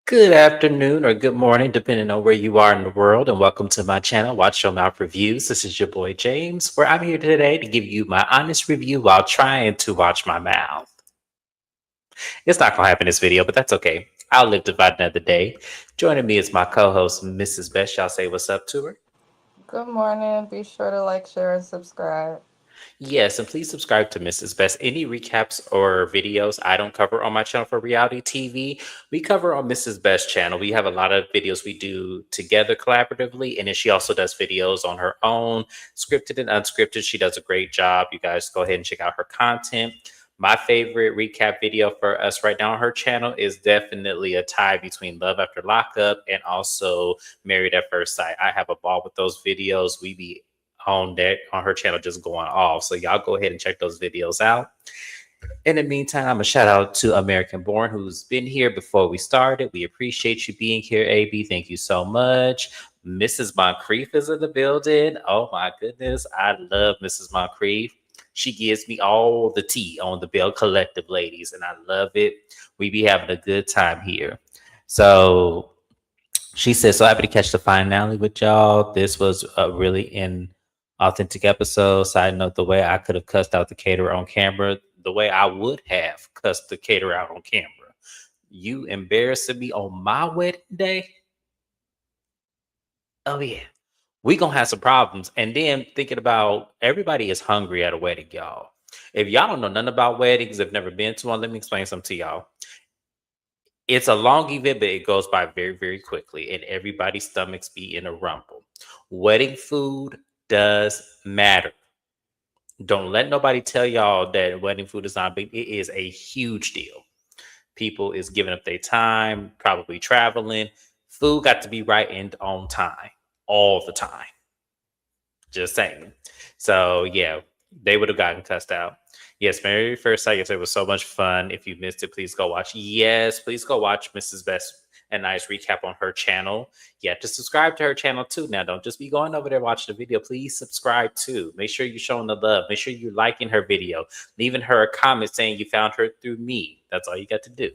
Good afternoon or good morning, depending on where you are in the world, and welcome to my channel, Watch Your Mouth Reviews. This is your boy James, where I'm here today to give you my honest review while trying to watch my mouth. It's not gonna happen in this video, but that's okay. I'll live to fight another day. Joining me is my co-host, Mrs. Best. Y'all say what's up to her. Good morning. Be sure to like, share, and subscribe. Yes, and please subscribe to Mrs. Best. Any recaps or videos I don't cover on my channel for reality TV, we cover on Mrs. Best channel. We have a lot of videos we do together collaboratively, and then she also does videos on her own, scripted and unscripted. She does a great job. You guys go ahead and check out her content. My favorite recap video for us right now on her channel is definitely a tie between Love After Lockup and also Married at First Sight. I have a ball with those videos. We be on that on her channel just going off. So y'all go ahead and check those videos out. In the meantime, I'm a shout out to American Born who's been here before we started. We appreciate you being here, AB. Thank you so much. Mrs. Moncrief is in the building. Oh my goodness. I love Mrs. Moncrief. She gives me all the tea on the Belle Collective, ladies, and I love it. We be having a good time here. So she said, so happy to catch the finale with y'all. This was a really authentic episode. Side note, the way I could have cussed out the caterer on camera, the way I would have cussed the caterer out on camera. You embarrassing me on my wedding day? Oh, yeah. We gonna have some problems. And then thinking about everybody is hungry at a wedding, y'all. If y'all don't know nothing about weddings, have never been to one, let me explain something to y'all. It's a long event, but it goes by very, very quickly, and everybody's stomachs be in a rumble. Wedding food does matter. Don't let nobody tell y'all that wedding food is not big. It is a huge deal. People is giving up their time, probably traveling. Food got to be right and on time all the time. Just saying. So yeah, they would have gotten cussed out. Yes, Married at First Sight. Yes, it was so much fun. If you missed it, please go watch. Yes, please go watch Mrs. Best and nice recap on her channel. You have to subscribe to her channel too. Now, don't just be going over there watching the video. Please subscribe too. Make sure you're showing the love. Make sure you're liking her video, leaving her a comment saying you found her through me. That's all you got to do.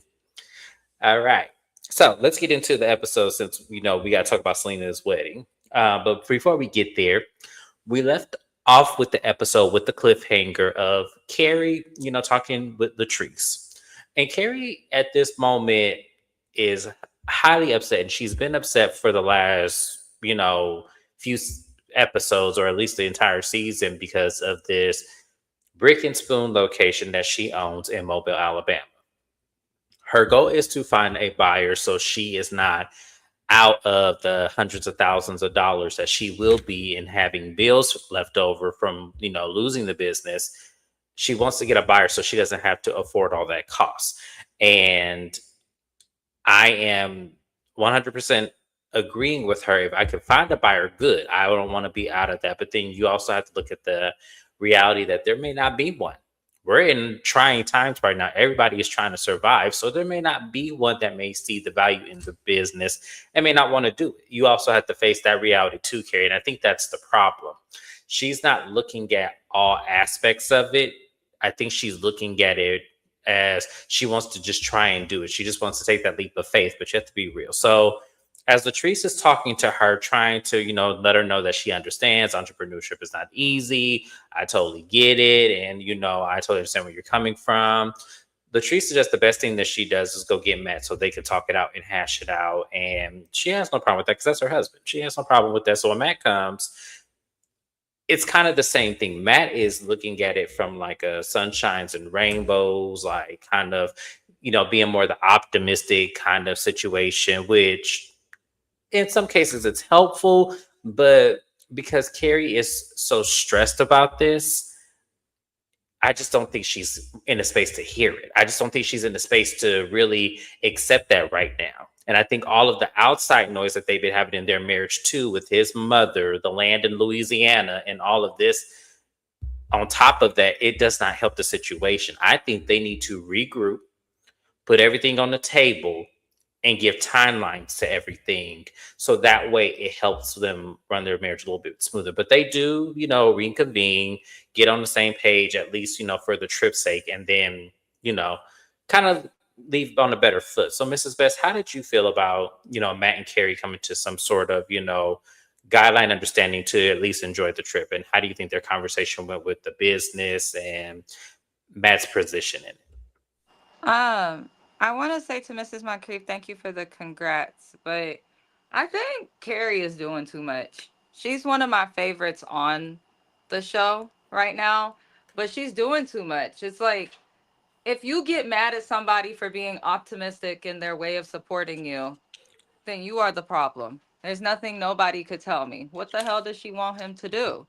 All right. So let's get into the episode since we got to talk about Selena's wedding. But before we get there, we left off with the episode with the cliffhanger of Carrie, talking with Latrice. And Carrie at this moment is highly upset. And she's been upset for the last, few episodes, or at least the entire season, because of this brick and spoon location that she owns in Mobile, Alabama. Her goal is to find a buyer so she is not out of the hundreds of thousands of dollars that she will be in having bills left over from losing the business. She wants to get a buyer so she doesn't have to afford all that cost. And I am 100% agreeing with her. If I can find a buyer, good. I don't want to be out of that. But then you also have to look at the reality that there may not be one. We're in trying times right now. Everybody is trying to survive. So there may not be one that may see the value in the business and may not want to do it. You also have to face that reality too, Carrie. And I think that's the problem. She's not looking at all aspects of it. I think she's looking at it as she wants to just try and do it. She just wants to take that leap of faith, but you have to be real. So as Latrice is talking to her, trying to, let her know that she understands entrepreneurship is not easy. I totally get it. And, I totally understand where you're coming from. Latrice suggests the best thing that she does is go get Matt so they can talk it out and hash it out. And she has no problem with that because that's her husband. She has no problem with that. So when Matt comes, it's kind of the same thing. Matt is looking at it from like a sunshines and rainbows, like kind of, being more the optimistic kind of situation, which in some cases it's helpful, but because Carrie is so stressed about this, I just don't think she's in a space to hear it. I just don't think she's in the space to really accept that right now. And I think all of the outside noise that they've been having in their marriage too, with his mother, the land in Louisiana, and all of this, on top of that, it does not help the situation. I think they need to regroup, put everything on the table, and give timelines to everything. So that way it helps them run their marriage a little bit smoother. But they do, reconvene, get on the same page, at least, for the trip's sake. And then, kind of leave on a better foot. So, Mrs. Best, how did you feel about, Matt and Carrie coming to some sort of, guideline understanding to at least enjoy the trip? And how do you think their conversation went with the business and Matt's position in it? Um, I want to say to Mrs. Moncrief, thank you for the congrats, but I think Carrie is doing too much. She's one of my favorites on the show right now, but she's doing too much. It's like if you get mad at somebody for being optimistic in their way of supporting you, then you are the problem. There's nothing nobody could tell me. What the hell does she want him to do?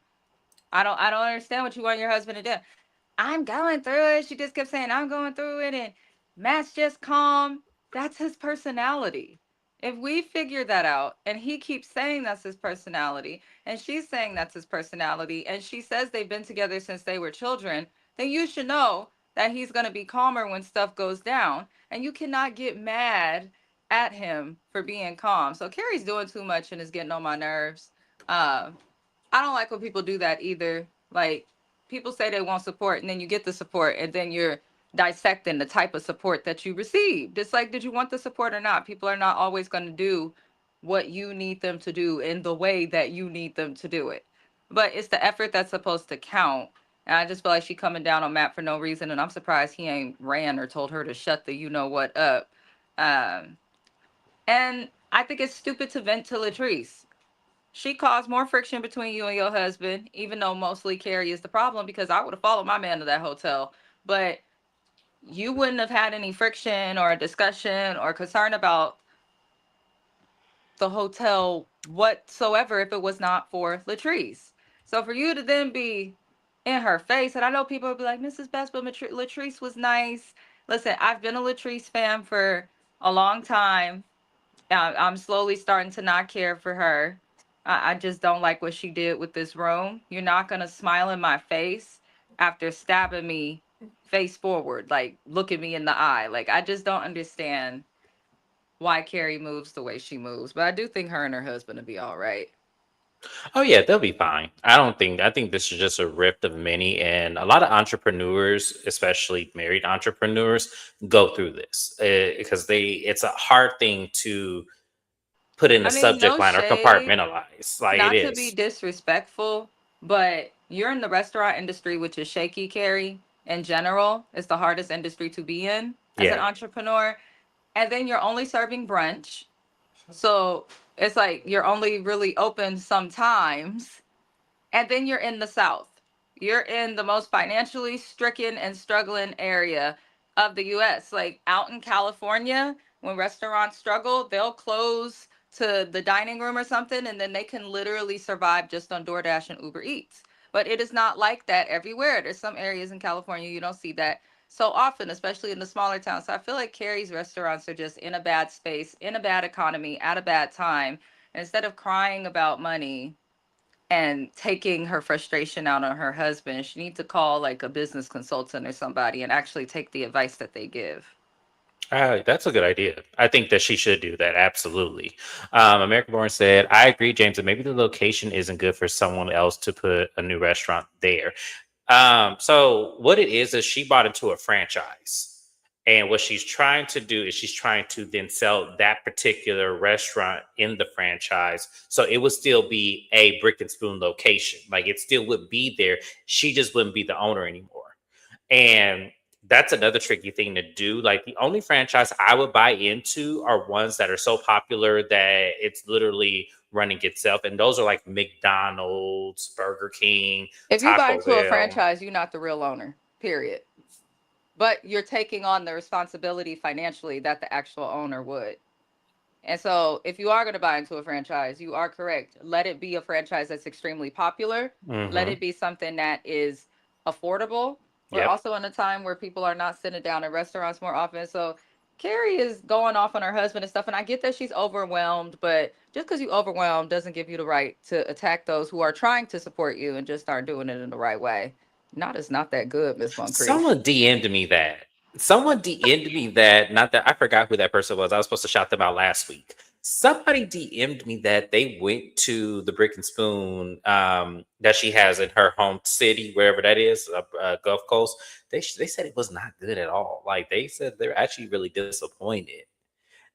I don't understand what you want your husband to do. I'm going through it. She just kept saying, I'm going through it. And Matt's just calm. That's his personality. If we figure that out and he keeps saying that's his personality and she's saying that's his personality and she says they've been together since they were children, then you should know that he's going to be calmer when stuff goes down. And you cannot get mad at him for being calm. So Carrie's doing too much and is getting on my nerves. Um, I don't like when people do that either. Like people say they want support and then you get the support and then you're dissecting the type of support that you received. It's like, did you want the support or not? People are not always going to do what you need them to do in the way that you need them to do it. But it's the effort that's supposed to count. And I just feel like she coming down on Matt for no reason. And I'm surprised he ain't ran or told her to shut the you know what up. Um, and I think it's stupid to vent to Latrice. She caused more friction between you and your husband, even though mostly Carrie is the problem, because I would have followed my man to that hotel. But you wouldn't have had any friction or a discussion or concern about the hotel whatsoever if it was not for Latrice. So for you to then be in her face, and I know people will be like, Mrs. Best, but Latrice was nice. Listen, I've been a Latrice fan for a long time. I'm slowly starting to not care for her. I just don't like what she did with this room. You're not gonna smile in my face after stabbing me face forward, like look at me in the eye. Like I just don't understand why Carrie moves the way she moves. But I do think her and her husband will be all right. Oh yeah, they'll be fine. I think this is just a rift of many, and a lot of entrepreneurs, especially married entrepreneurs, go through this because it's a hard thing to put in a I mean, subject no line or shade, compartmentalize. Like it not to be is. disrespectful, but you're in the restaurant industry, which is shaky, Carrie. In general, it's the hardest industry to be in as an Yeah. entrepreneur. And then you're only serving brunch. So it's like you're only really open sometimes. And then you're in the South. You're in the most financially stricken and struggling area of the US. Like out in California, when restaurants struggle, they'll close to the dining room or something, and then they can literally survive just on DoorDash and Uber Eats. But it is not like that everywhere. There's some areas in California you don't see that so often, especially in the smaller towns. So I feel like Carrie's restaurants are just in a bad space, in a bad economy, at a bad time. And instead of crying about money, and taking her frustration out on her husband, she needs to call like a business consultant or somebody and actually take the advice that they give. That's a good idea. I think that she should do that. Absolutely. American Born said, I agree, James, that maybe the location isn't good for someone else to put a new restaurant there. So what it is she bought into a franchise. And what she's trying to do is she's trying to then sell that particular restaurant in the franchise. So it would still be a brick and spoon location. Like it still would be there. She just wouldn't be the owner anymore. And that's another tricky thing to do. Like the only franchise I would buy into are ones that are so popular that it's literally running itself. And those are like McDonald's, Burger King, If you buy Taco into a Bell. franchise, you're not the real owner, period. But you're taking on the responsibility financially that the actual owner would. And so, if you are going to buy into a franchise, you are correct. Let it be a franchise that's extremely popular. Let Hmm. it be something that is affordable. We're Yep. also in a time where people are not sitting down in restaurants more often. So, Carrie is going off on her husband and stuff. And I get that she's overwhelmed, but just because you overwhelmed doesn't give you the right to attack those who are trying to support you and just aren't doing it in the right way. Not is not that good, Miss Moncrief. Someone DM'd me that. Someone DM'd me that. Not that I forgot who that person was. I was supposed to shout them out last week. Somebody DM'd me that they went to the Brick and Spoon that she has in her home city, wherever that is, Gulf Coast. They said it was not good at all. Like they said they're actually really disappointed.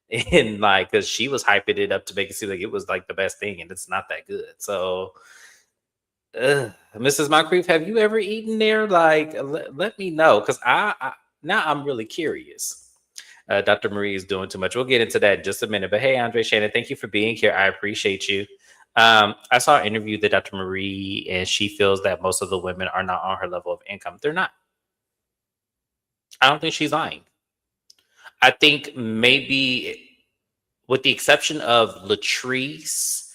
And like, because she was hyping it up to make it seem like it was like the best thing, and it's not that good. So, Mrs. Moncrief, have you ever eaten there? Like, let me know, because I now I'm really curious. Dr. Marie is doing too much. We'll get into that in just a minute. But hey, Andre Shannon, thank you for being here. I appreciate you. I saw an interview that Dr. Marie, and she feels that most of the women are not on her level of income. They're not. I don't think she's lying. I think maybe, with the exception of Latrice,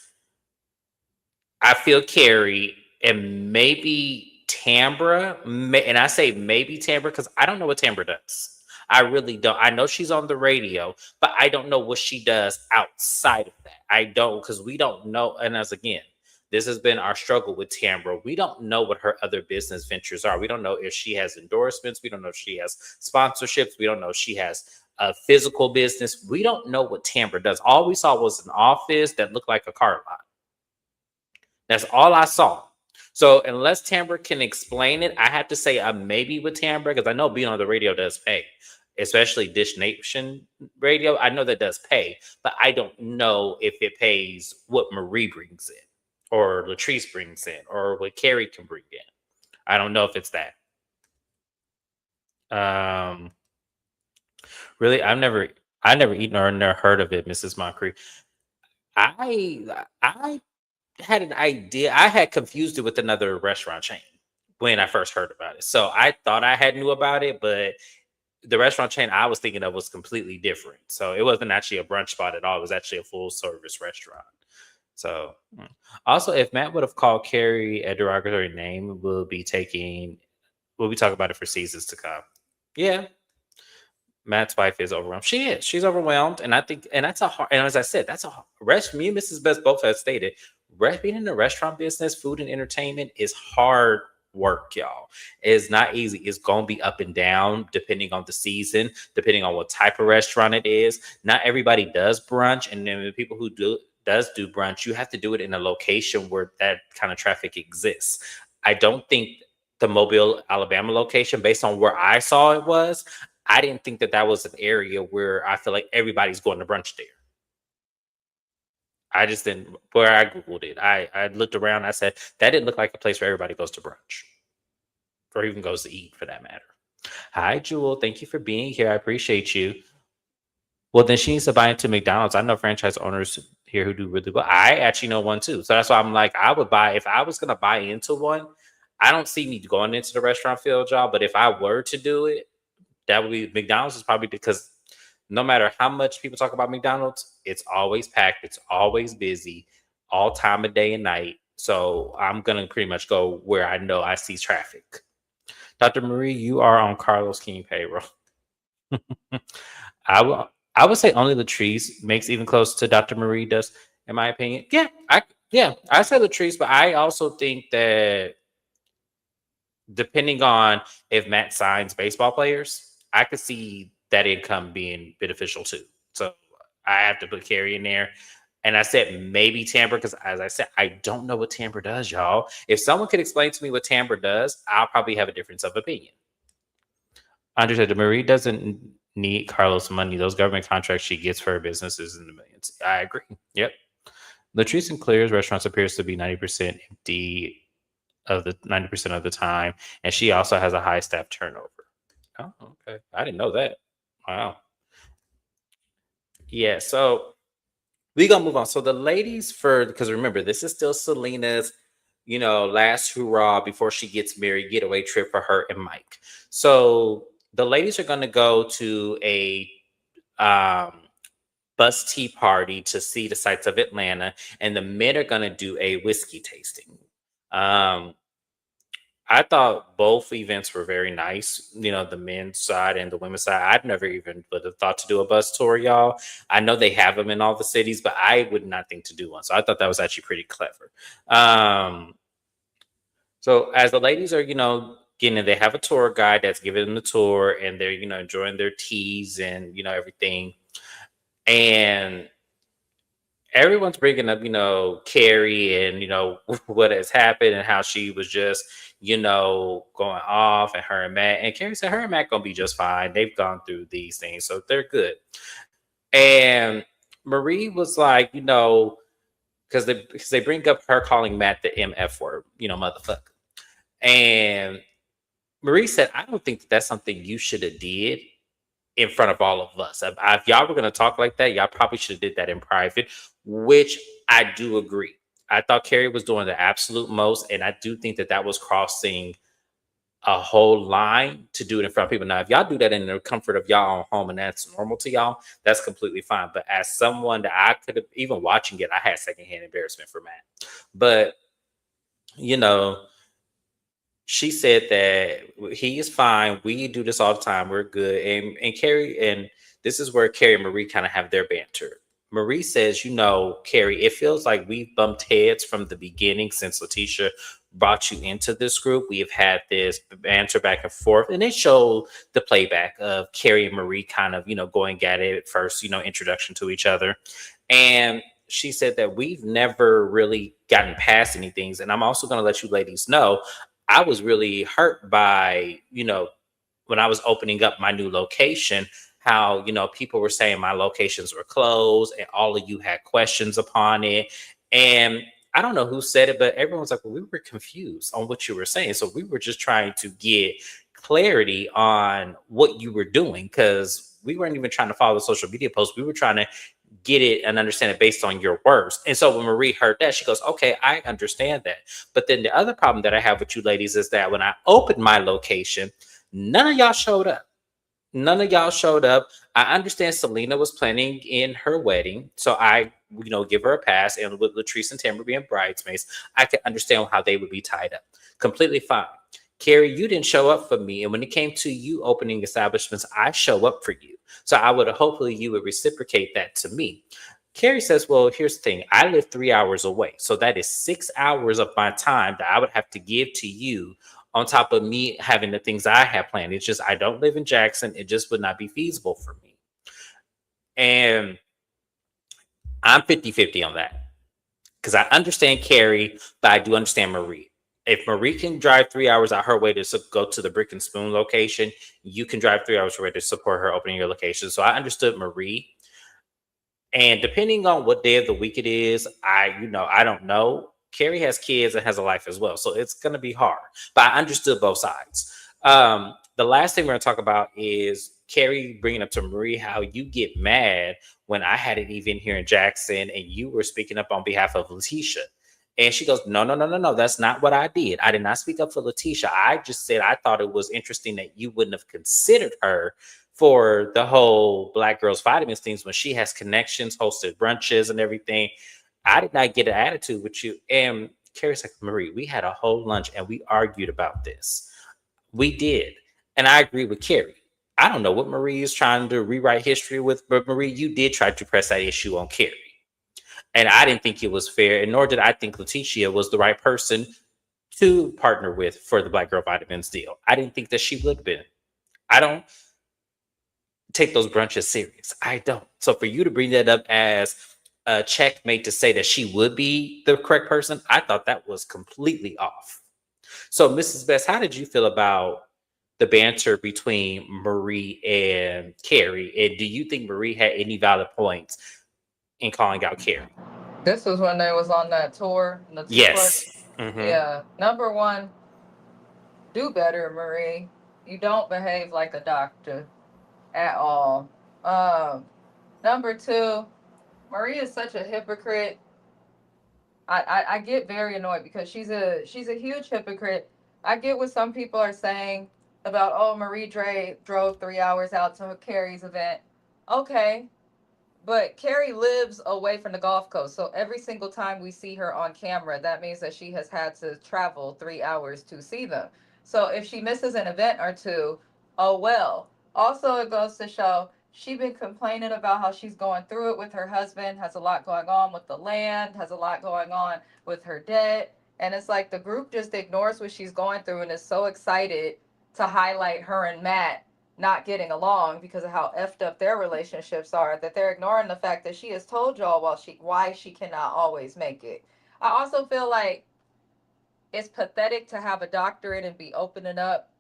I feel Carrie, and maybe Tambra. And I say maybe Tambra because I don't know what Tambra does. I really don't. I know she's on the radio, but I don't know what she does outside of that. I don't, because we don't know. And as again, this has been our struggle with Tambra. We don't know what her other business ventures are. We don't know if she has endorsements. We don't know if she has sponsorships. We don't know if she has a physical business. We don't know what Tambra does. All we saw was an office that looked like a car lot. That's all I saw. So unless Tambra can explain it, I have to say maybe with Tambra, because I know being on the radio does pay, especially Dish Nation radio. I know that does pay, but I don't know if it pays what Marie brings in, or Latrice brings in, or what Carrie can bring in. I don't know if it's that. Um, really, I never eaten or never heard of it, Mrs. Moncrief. I had an idea. I had confused it with another restaurant chain when I first heard about it. So I thought I had knew about it, but the restaurant chain I was thinking of was completely different. So it wasn't actually a brunch spot at all. It was actually a full service restaurant. So also, if Matt would have called Carrie a derogatory name, we'll be talking about it for seasons to come. Yeah, Matt's wife is overwhelmed. She is. She's overwhelmed, and I think, and that's a hard. And as I said, that's a rest. Me and Mrs. Best both have stated, being in the restaurant business, food and entertainment is hard work, y'all. It's not easy. It's gonna be up and down depending on the season, depending on what type of restaurant it is. Not everybody does brunch, and then the people who does do brunch, you have to do it in a location where that kind of traffic exists. I don't think the Mobile, Alabama location, based on where I saw it was, I didn't think that that was an area where I feel like everybody's going to brunch there. I just didn't. Where I googled it, I looked around. I said that didn't look like a place where everybody goes to brunch, or even goes to eat, for that matter. Hi, Jewel. Thank you for being here. I appreciate you. Well, then she needs to buy into McDonald's. I know franchise owners here who do really well. I actually know one too. So that's why I'm like, I would buy, if I was going to buy into one. I don't see me going into the restaurant field job, but if I were to do it, that would be McDonald's. Is probably because no matter how much people talk about McDonald's, it's always packed, it's always busy, all time of day and night. So I'm gonna pretty much go where I know I see traffic. Dr. Marie, you are on Carlos King payroll. I would say only Latrice makes even close to Dr. Marie does, in my opinion. I say Latrice, but I also think that depending on if Matt signs baseball players, I could see that income being beneficial too. So I have to put Carrie in there. And I said maybe Tambra because, as I said, I don't know what Tambra does, y'all. If someone could explain to me what Tambra does, I'll probably have a difference of opinion. Andre said, Marie doesn't need Carlos' money. Those government contracts she gets for her businesses in the millions. I agree. Yep. Latrice and Claire's restaurants appears to be 90% empty of the 90% of the time, and she also has a high staff turnover. Oh, okay. I didn't know that. Wow. Yeah, so we gonna move on. So the ladies, for because remember, this is still Selena's, last hurrah before she gets married, getaway trip for her and Mike. So the ladies are gonna go to a um bus tea party to see the sights of Atlanta, and the men are gonna do a whiskey tasting. Um, I thought both events were very nice. The men's side and the women's side. I'd never even would have thought to do a bus tour, y'all. I know they have them in all the cities, but I would not think to do one. So I thought that was actually pretty clever. So as the ladies are, getting in, they have a tour guide that's giving them the tour, and they're, enjoying their teas and everything. And everyone's bringing up, Carrie and, what has happened and how she was just, going off and her and Matt. And Carrie said her and Matt gonna be just fine. They've gone through these things, so they're good. And Marie was like, because they bring up her calling Matt the MF word, motherfucker. And Marie said, I don't think that's something you should have did in front of all of us. If y'all were going to talk like that, y'all probably should have did that in private, which I do agree. I thought Carrie was doing the absolute most, and I do think that that was crossing a whole line to do it in front of people. Now, if y'all do that in the comfort of y'all own home and that's normal to y'all, that's completely fine. But as someone that I could have, even watching it, I had secondhand embarrassment for Matt. But, you know, she said that he is fine. We do this all the time. We're good. And Carrie, and this is where Carrie and Marie kind of have their banter. Marie says, Carrie, it feels like we've bumped heads from the beginning since Letitia brought you into this group. We have had this banter back and forth, and it showed the playback of Carrie and Marie kind of, going at it at first, introduction to each other. And she said that we've never really gotten past any things. And I'm also going to let you ladies know I was really hurt by, when I was opening up my new location, how, people were saying my locations were closed and all of you had questions upon it. And I don't know who said it, but everyone's like, well, we were confused on what you were saying. So we were just trying to get clarity on what you were doing because we weren't even trying to follow the social media posts. We were trying to get it and understand it based on your words. And so when Marie heard that, she goes, okay, I understand that. But then the other problem that I have with you ladies is that when I opened my location, none of y'all showed up. None of y'all showed up. I understand Selena was planning in her wedding. So I, give her a pass. And with Latrice and Tamara being bridesmaids, I can understand how they would be tied up. Completely fine. Carrie, you didn't show up for me. And when it came to you opening establishments, I show up for you. So I would hopefully you would reciprocate that to me. Carrie says, well, here's the thing. I live 3 hours away. So that is 6 hours of my time that I would have to give to you on top of me having the things I have planned. It's just, I don't live in Jackson. It just would not be feasible for me. And I'm 50-50 on that because I understand Carrie, but I do understand Marie. If Marie can drive 3 hours out her way to go to the Brick and Spoon location, you can drive 3 hours away to support her opening your location. So I understood Marie. And depending on what day of the week it is, I don't know. Carrie has kids and has a life as well. So it's going to be hard. But I understood both sides. The last thing we're going to talk about is Carrie bringing up to Marie how you get mad when I had an event here in Jackson and you were speaking up on behalf of Letitia. And she goes, no, no, no, no, no. That's not what I did. I did not speak up for Letitia. I just said I thought it was interesting that you wouldn't have considered her for the whole Black Girls Vitamins things when she has connections, hosted brunches and everything. I did not get an attitude with you. And Carrie's like, Marie, we had a whole lunch and we argued about this. We did. And I agree with Carrie. I don't know what Marie is trying to rewrite history with, but Marie, you did try to press that issue on Carrie. And I didn't think it was fair, and nor did I think Letitia was the right person to partner with for the Black Girl Vitamins deal. I didn't think that she would have been. I don't take those brunches serious. I don't. So for you to bring that up as a checkmate to say that she would be the correct person, I thought that was completely off. So, Mrs. Best, how did you feel about the banter between Marie and Carrie? And do you think Marie had any valid points in calling out Carrie? This was when they was on that tour, the tour. Yes. Mm-hmm. Yeah. Number one, do better, Marie. You don't behave like a doctor at all. Um, Number two, Marie is such a hypocrite. I get very annoyed because she's a huge hypocrite. I get what some people are saying about, oh, Marie Dre drove 3 hours out to Carrie's event. Okay, but Carrie lives away from the Gulf Coast, so every single time we see her on camera, that means that she has had to travel 3 hours to see them. So if she misses an event or two, oh well. Also, it goes to show she's been complaining about how she's going through it with her husband, has a lot going on with the land, has a lot going on with her debt. And it's like the group just ignores what she's going through and is so excited to highlight her and Matt not getting along because of how effed up their relationships are, that they're ignoring the fact that she has told y'all why she cannot always make it. I also feel like it's pathetic to have a doctorate and be opening up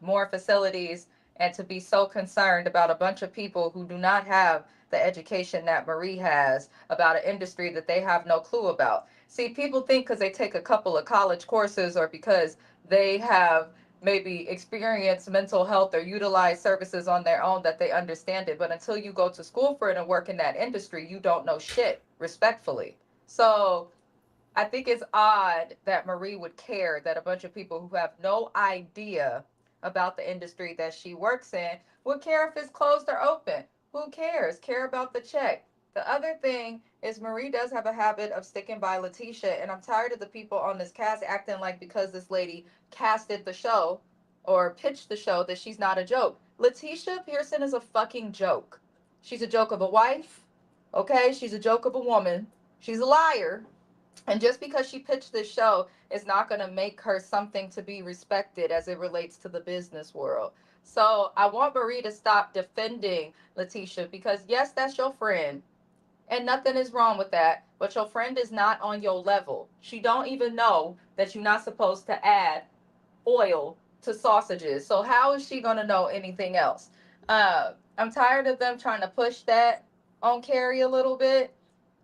more facilities and to be so concerned about a bunch of people who do not have the education that Marie has about an industry that they have no clue about. See, people think because they take a couple of college courses or because they have maybe experienced mental health or utilize services on their own that they understand it. But until you go to school for it and work in that industry, you don't know shit, respectfully. So I think it's odd that Marie would care that a bunch of people who have no idea about the industry that she works in would care if it's closed or open. Who cares? Care about the check. The other thing is Marie does have a habit of sticking by Letitia, and I'm tired of the people on this cast acting like because this lady casted the show or pitched the show that she's not a joke. Letitia Pearson is a fucking joke. She's a joke of a wife, okay? She's a joke of a woman. She's a liar, and just because she pitched this show is not going to make her something to be respected as it relates to the business world. So I want Marie to stop defending Letitia because, yes, that's your friend. And nothing is wrong with that. But your friend is not on your level. She don't even know that you're not supposed to add oil to sausages. So how is she going to know anything else? I'm tired of them trying to push that on Carrie a little bit.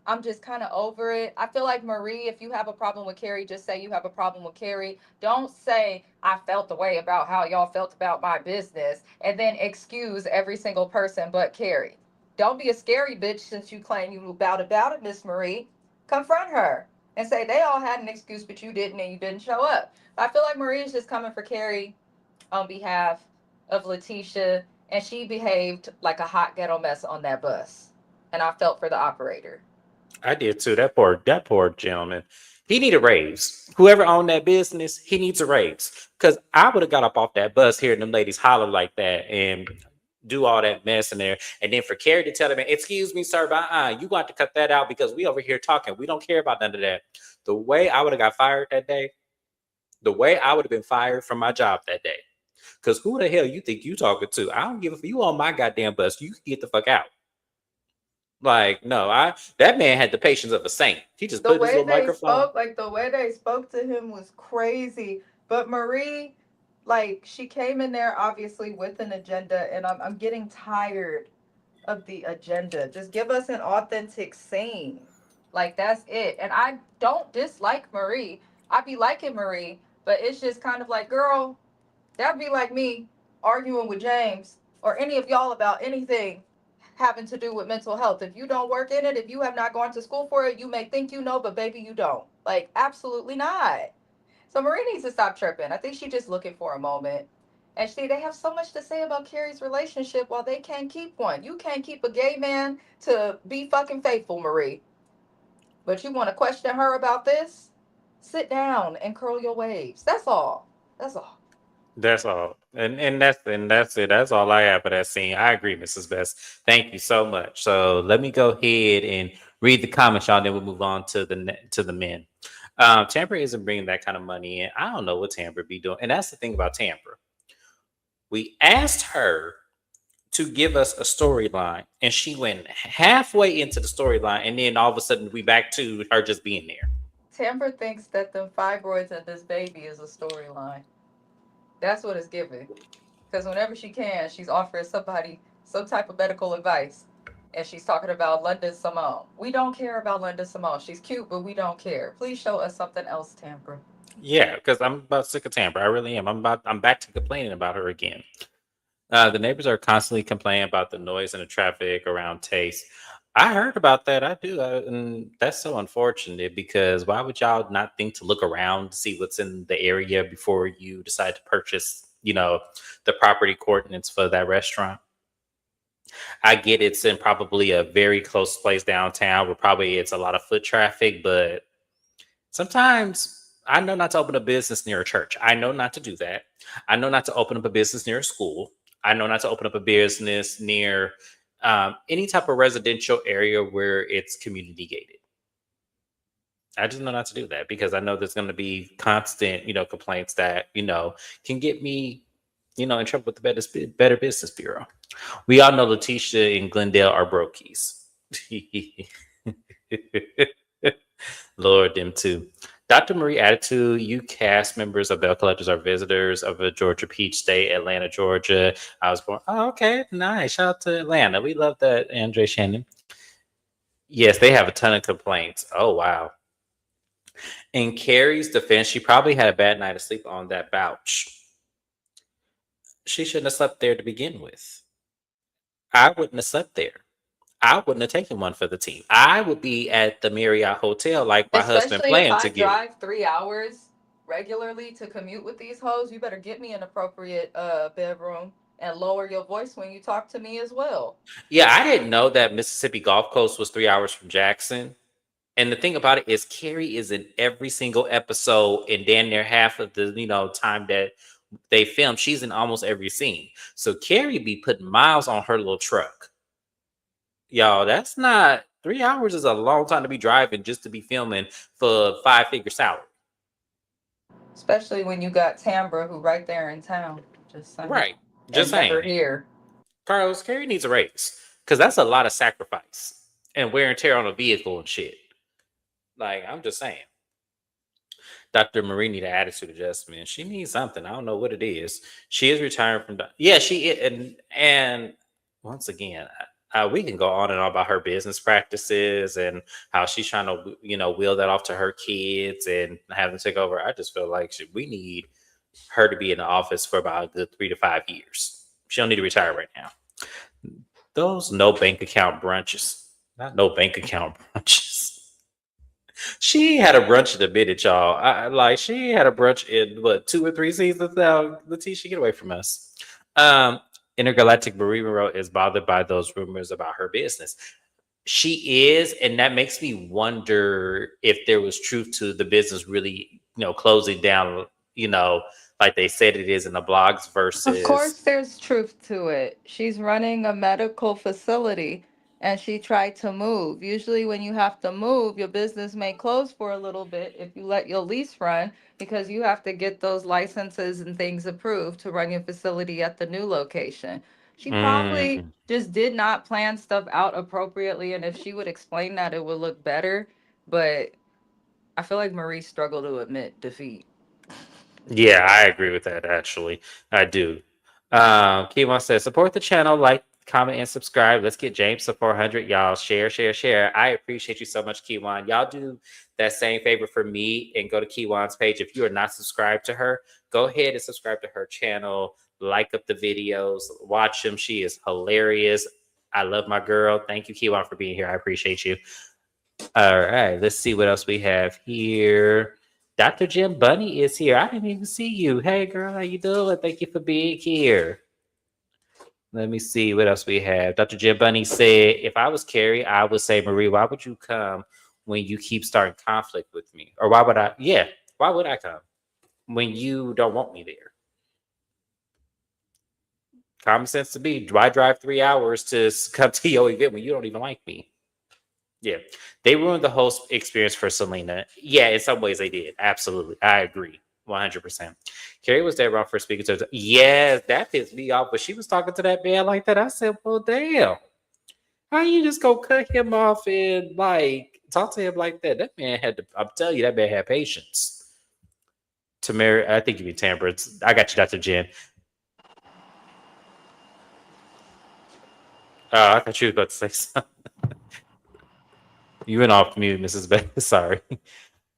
I'm just kind of over it. I feel like Marie, if you have a problem with Carrie, just say you have a problem with Carrie. Don't say I felt the way about how y'all felt about my business and then excuse every single person but Carrie. Don't be a scary bitch since you claim you about it, Miss Marie. Confront her and say they all had an excuse but you didn't and you didn't show up. But I feel like Marie is just coming for Carrie on behalf of Letitia, and she behaved like a hot ghetto mess on that bus. And I felt for the operator. I did too. That poor gentleman. He need a raise. Whoever owned that business, he needs a raise. Because I would have got up off that bus hearing them ladies holler like that and do all that mess in there. And then for Carrie to tell him, excuse me, sir, but you got to cut that out because we over here talking. We don't care about none of that. The way I would have got fired that day, the way I would have been fired from my job that day. Because who the hell you think you talking to? I don't give a you on my goddamn bus. You can get the fuck out. Like, no, I that man had the patience of a saint. He just The put his way little they microphone. spoke, like the way they spoke to him was crazy. But Marie, like she came in there obviously with an agenda, and I'm getting tired of the agenda. Just give us an authentic scene. Like that's it. And I don't dislike Marie. I be liking Marie, but it's just kind of like, girl, that'd be like me arguing with James or any of y'all about anything having to do with mental health. If you don't work in it, if you have not gone to school for it, you may think you know, but baby, you don't. Like, absolutely not. So Marie needs to stop tripping. I think she's just looking for a moment. And see, they have so much to say about Carrie's relationship while they can't keep one. You can't keep a gay man to be fucking faithful, Marie. But you want to question her about this? Sit down and curl your waves. That's all. That's all. That's all. And that's it. That's all I have for that scene. I agree, Mrs. Best. Thank you so much. So let me go ahead and read the comments, y'all. Then we'll move on to to the men. Tampa isn't bringing that kind of money in. I don't know what Tampa be doing, and that's the thing about Tampa. We asked her to give us a storyline, and she went halfway into the storyline, and then all of a sudden we back to her just being there. Tamper thinks that the fibroids and this baby is a storyline. That's what it's giving. Because whenever she can, she's offering somebody some type of medical advice. And she's talking about London Simone. We don't care about London Simone. She's cute, but we don't care. Please show us something else, Tamper. Yeah, because I'm about sick of Tampa. I really am. I'm back to complaining about her again. The neighbors are constantly complaining about the noise and the traffic around Taste. I heard about that. I do, and that's so unfortunate because why would y'all not think to look around to see what's in the area before you decide to purchase, the property coordinates for that restaurant? I get it's in probably a very close place downtown where probably it's a lot of foot traffic, but sometimes I know not to open a business near a church. I know not to do that. I know not to open up a business near a school. I know not to open up a business near any type of residential area where it's community gated. I just know not to do that because I know there's going to be constant, complaints that, can get me. in trouble with the Better Business Bureau. We all know Letitia and Glendale are brokies. Lord, them too. Dr. Marie Attitude, you cast members of Bell Collectors are visitors of a Georgia Peach State, Atlanta, Georgia. I was born. Oh, okay, nice. Shout out to Atlanta. We love that, Andre Shannon. Yes, they have a ton of complaints. Oh, wow. In Carrie's defense, she probably had a bad night of sleep on that couch. She shouldn't have slept there to begin with. I wouldn't have slept there. I wouldn't have taken one for the team. I would be at the Marriott Hotel like my husband Especially if planned I to get. drive 3 hours regularly to commute with these hoes, you better get me an appropriate bedroom and lower your voice when you talk to me as well. Yeah, I didn't know that Mississippi Gulf Coast was 3 hours from Jackson. And the thing about it is, Carrie is in every single episode, and damn near half of the time that they film, she's in almost every scene. So Carrie be putting miles on her little truck. Y'all, that's not 3 hours is a long time to be driving just to be filming for 5-figure salary. Especially when you got Tambra, who right there in town. Just saying. Right. Just And never saying. here. Carlos, Carrie needs a raise. Because that's a lot of sacrifice and wear and tear on a vehicle and shit. Like, I'm just saying. Dr. Marie need an attitude adjustment. She needs something. I don't know what it is. She is retiring from. Yeah, she is, and once again, we can go on and on about her business practices and how she's trying to wheel that off to her kids and have them take over. I just feel like we need her to be in the office for about a good 3 to 5 years. She don't need to retire right now. Those no bank account brunches, not no bank account brunches. She had a brunch in a minute, y'all. She had a brunch in what 2 or 3 seasons now. Letitia, get away from us. Intergalactic Marie Monroe is bothered by those rumors about her business. She is, and that makes me wonder if there was truth to the business really, closing down, like they said it is in the blogs Of course, versus. there's truth to it. She's running a medical facility and she tried to move. Usually, when you have to move, your business may close for a little bit if you let your lease run because you have to get those licenses and things approved to run your facility at the new location. She probably Mm, just did not plan stuff out appropriately. And if she would explain that, it would look better. But I feel like Marie struggled to admit defeat. yeah, I agree with that. Actually, I do. Keywan says, support the channel, like, comment, and subscribe. Let's get James to 400. Y'all share, share, share. I appreciate you so much, Keywan. Y'all do that same favor for me and go to Keywan's page. If you are not subscribed to her, go ahead and subscribe to her channel. Like up the videos, watch them. She is hilarious. I love my girl. Thank you, Keywan, for being here. I appreciate you. All right, let's see what else we have here. Dr. Jim Bunny is here. I didn't even see you. Hey, girl, how you doing? Thank you for being here. Let me see what else we have. Dr. Jim Bunny said, if I was Carrie, I would say, Marie, why would you come when you keep starting conflict with me? Or why would I? Yeah, why would I come when you don't want me there? Common sense to me. Why drive 3 hours to come to your event when you don't even like me? Yeah, they ruined the whole experience for Selena. Yeah, in some ways they did. Absolutely, I agree, 100%. Carrie was dead wrong for speaking to her. Yes, that pissed me off. But she was talking to that man like that. I said, "Well, damn, how you just gonna cut him off and talk to him like that?" That man had to. I'm telling you, that man had patience. To marry, I think you mean Tamper. I got you, Dr. Jen. I thought you were about to say something. You went off mute, Mrs. Bay. Sorry.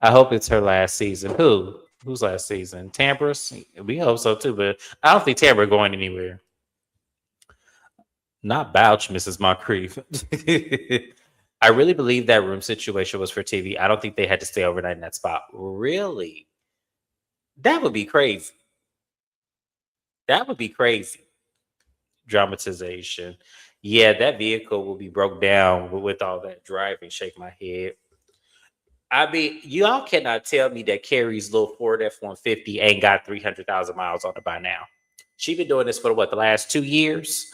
I hope it's her last season. Who? Who's last season? Tambra's? We hope so too, but I don't think Tambra going anywhere. Not Bouch, Mrs. Moncrief. I really believe that room situation was for TV. I don't think they had to stay overnight in that spot. Really? That would be crazy. That would be crazy. Dramatization. Yeah, that vehicle will be broke down with all that driving. Shake my head. I mean, y'all cannot tell me that Carrie's little Ford F-150 ain't got 300,000 miles on it by now. She been doing this for the last 2 years?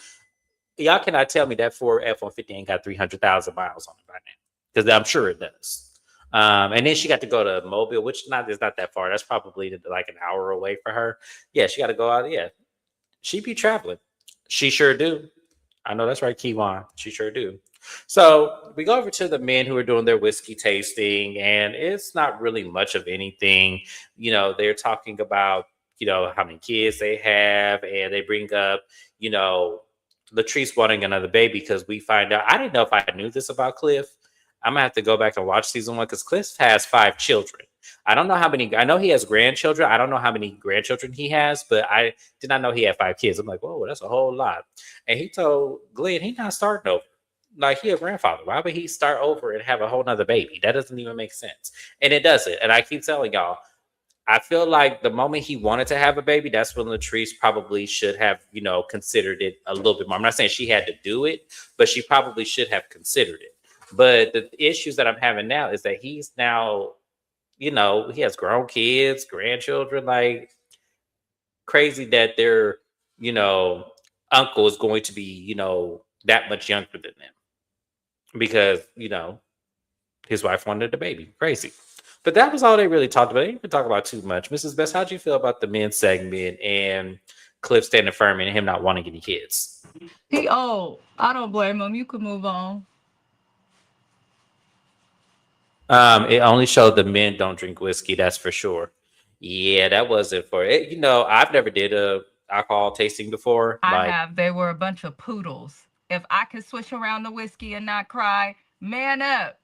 Y'all cannot tell me that Ford F-150 ain't got 300,000 miles on it by now. Because I'm sure it does. And then she got to go to Mobile, which is not that far. That's probably like an hour away for her. Yeah, she got to go out. Yeah. She be traveling. She sure do. I know that's right, Keywan. She sure do. So we go over to the men who are doing their whiskey tasting, and it's not really much of anything. They're talking about, how many kids they have, and they bring up, you know, Latrice wanting another baby because we find out. I didn't know if I knew this about Cliff. I'm gonna have to go back and watch season one because Cliff has 5 children. I don't know how many. I know he has grandchildren. I don't know how many grandchildren he has, but I did not know he had 5 kids. I'm like, whoa, that's a whole lot. And he told Glenn he not starting over. Like he a grandfather. Why would he start over and have a whole nother baby? That doesn't even make sense. And it doesn't. And I keep telling y'all, I feel like the moment he wanted to have a baby, that's when Latrice probably should have, considered it a little bit more. I'm not saying she had to do it, but she probably should have considered it. But the issues that I'm having now is that he's now, he has grown kids, grandchildren, like crazy that their, you know, uncle is going to be, that much younger than them because, his wife wanted a baby. Crazy. But that was all they really talked about. They didn't even talk about too much. Mrs. Best, how'd you feel about the men's segment and Cliff standing firm and him not wanting any kids? He old. I don't blame him. You could move on. It only showed the men don't drink whiskey, that's for sure. Yeah, that wasn't for it. I've never did a alcohol tasting before. I Like, have. They were a bunch of poodles. If I could switch around the whiskey and not cry, man up.